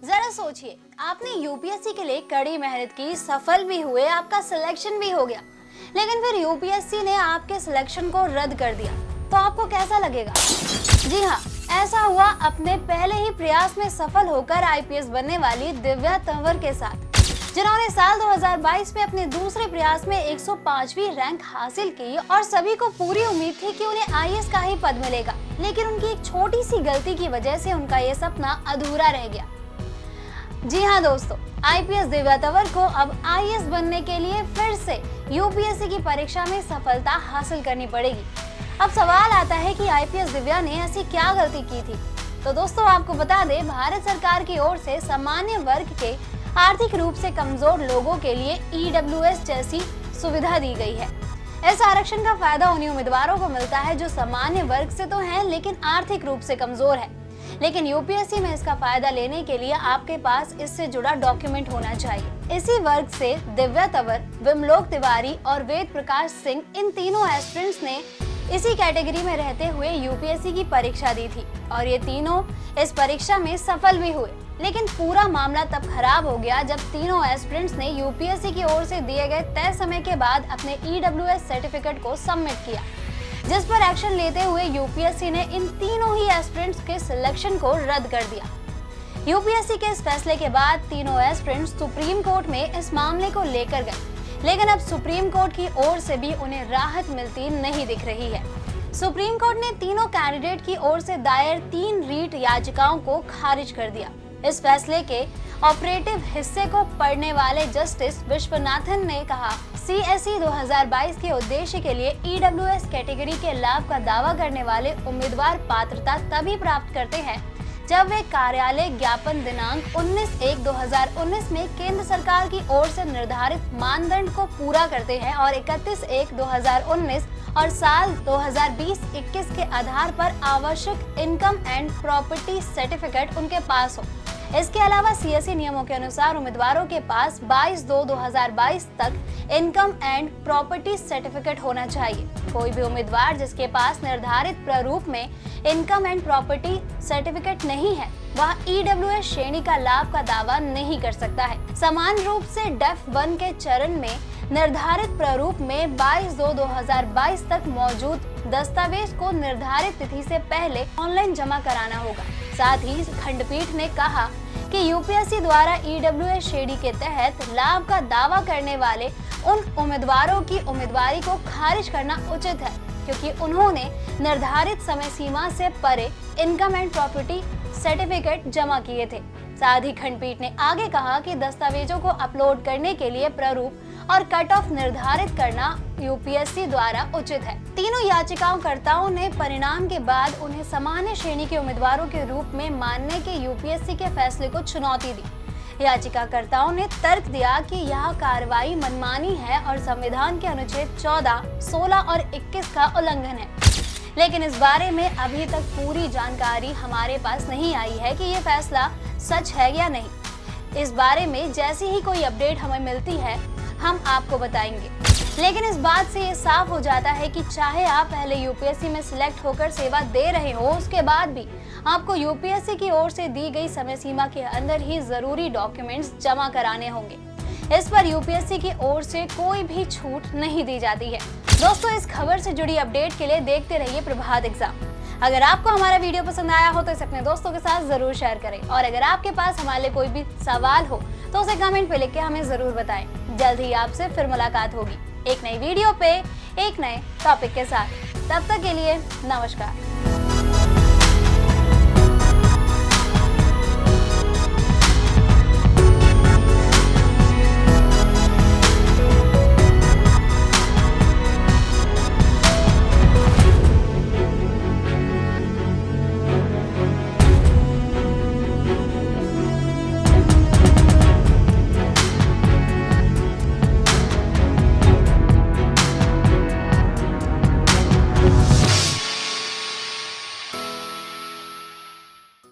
जरा सोचिए, आपने यूपीएससी के लिए कड़ी मेहनत की, सफल भी हुए, आपका सिलेक्शन भी हो गया, लेकिन फिर यूपीएससी ने आपके सिलेक्शन को रद्द कर दिया, तो आपको कैसा लगेगा? जी हाँ, ऐसा हुआ अपने पहले ही प्रयास में सफल होकर आईपीएस बनने वाली दिव्या तंवर के साथ, जिन्होंने साल 2022 में अपने दूसरे प्रयास में 105वीं रैंक हासिल की और सभी को पूरी उम्मीद थी कि उन्हें आईएएस का ही पद मिलेगा, लेकिन उनकी एक छोटी सी गलती की वजह से उनका ये सपना अधूरा रह गया। जी हाँ दोस्तों, आईपीएस दिव्या तंवर को अब आईएएस बनने के लिए फिर से यूपीएससी की परीक्षा में सफलता हासिल करनी पड़ेगी। अब सवाल आता है कि आईपीएस दिव्या ने ऐसी क्या गलती की थी? तो दोस्तों आपको बता दें, भारत सरकार की ओर से सामान्य वर्ग के आर्थिक रूप से कमजोर लोगों के लिए ईडब्ल्यूएस जैसी सुविधा दी गई है। इस आरक्षण का फायदा उन्हीं उम्मीदवारों को मिलता है जो सामान्य वर्ग से तो हैं लेकिन आर्थिक रूप से कमजोर है। लेकिन यूपीएससी में इसका फायदा लेने के लिए आपके पास इससे जुड़ा डॉक्यूमेंट होना चाहिए। इसी वर्ग से दिव्या तंवर, विमलोक तिवारी और वेद प्रकाश सिंह, इन तीनों एस्पिरेंट्स ने इसी कैटेगरी में रहते हुए यूपीएससी की परीक्षा दी थी और ये तीनों इस परीक्षा में सफल भी हुए। लेकिन पूरा मामला तब खराब हो गया जब तीनों एस्पिरेंट्स ने यूपीएससी की ओर से दिए गए तय समय के बाद अपने ईडब्ल्यूएस सर्टिफिकेट को सबमिट किया, जिस पर एक्शन लेते हुए यूपीएससी ने इन तीनों ही एस्पिरेंट्स के सिलेक्शन को रद्द कर दिया। यूपीएससी के इस फैसले के बाद तीनों एस्पिरेंट्स सुप्रीम कोर्ट में इस मामले को लेकर गए, लेकिन अब सुप्रीम कोर्ट की ओर से भी उन्हें राहत मिलती नहीं दिख रही है। सुप्रीम कोर्ट ने तीनों कैंडिडेट की ओर से दायर 3 रीट याचिकाओं को खारिज कर दिया। इस फैसले के ऑपरेटिव हिस्से को पढ़ने वाले जस्टिस विश्वनाथन ने कहा, सीएसई 2022 के उद्देश्य के लिए ईडब्ल्यूएस कैटेगरी के लाभ का दावा करने वाले उम्मीदवार पात्रता तभी प्राप्त करते हैं जब वे कार्यालय ज्ञापन दिनांक 19/1/2019 में केंद्र सरकार की ओर से निर्धारित मानदंड को पूरा करते हैं और 31/1/2019 और साल 2020-21 के आधार पर आवश्यक इनकम एंड प्रॉपर्टी सर्टिफिकेट उनके पास हो। इसके अलावा सीएसई नियमों के अनुसार उम्मीदवारों के पास 22/2/2022 तक इनकम एंड प्रॉपर्टी सर्टिफिकेट होना चाहिए। कोई भी उम्मीदवार जिसके पास निर्धारित प्रारूप में इनकम एंड प्रॉपर्टी सर्टिफिकेट नहीं है, वह ईडब्ल्यूएस श्रेणी का लाभ का दावा नहीं कर सकता है। समान रूप से डेफ 1 के चरण में निर्धारित प्रारूप में 22/2/2022 तक मौजूद दस्तावेज को निर्धारित तिथि से पहले ऑनलाइन जमा कराना होगा। साथ ही खंडपीठ ने कहा कि यूपीएससी द्वारा ईडब्ल्यूएस श्रेणी के तहत लाभ का दावा करने वाले उन उम्मीदवारों की उम्मीदवारी को खारिज करना उचित है, क्योंकि उन्होंने निर्धारित समय सीमा से परे इनकम एंड प्रॉपर्टी सर्टिफिकेट जमा किए थे। साथ ही खंडपीठ ने आगे कहा कि दस्तावेजों को अपलोड करने के लिए प्रारूप और कट ऑफ निर्धारित करना यूपीएससी द्वारा उचित है। तीनों याचिकाकर्ताओं ने परिणाम के बाद उन्हें सामान्य श्रेणी के उम्मीदवारों के रूप में मानने के यूपीएससी के फैसले को चुनौती दी। याचिकाकर्ताओं ने तर्क दिया कि यह कार्रवाई मनमानी है और संविधान के अनुच्छेद 14, 16 और 21 का उल्लंघन है। लेकिन इस बारे में अभी तक पूरी जानकारी हमारे पास नहीं आई है कि ये फैसला सच है या नहीं। इस बारे में जैसी ही कोई अपडेट हमें मिलती है हम आपको बताएंगे। लेकिन इस बात से ये साफ हो जाता है कि चाहे आप पहले यूपीएससी में सिलेक्ट होकर सेवा दे रहे हो, उसके बाद भी आपको यूपीएससी की ओर से दी गई समय सीमा के अंदर ही जरूरी डॉक्यूमेंट्स जमा कराने होंगे। इस पर यूपीएससी की ओर से कोई भी छूट नहीं दी जाती है। दोस्तों, इस खबर से जुड़ी अपडेट के लिए देखते रहिए प्रभात एग्जाम। अगर आपको हमारा वीडियो पसंद आया हो तो इसे अपने दोस्तों के साथ जरूर शेयर करें और अगर आपके पास हमारे लिए कोई भी सवाल हो तो उसे कमेंट पे लिख के हमें जरूर बताएं। जल्द ही आपसे फिर मुलाकात होगी एक नई वीडियो पे एक नए टॉपिक के साथ। तब तक के लिए नमस्कार।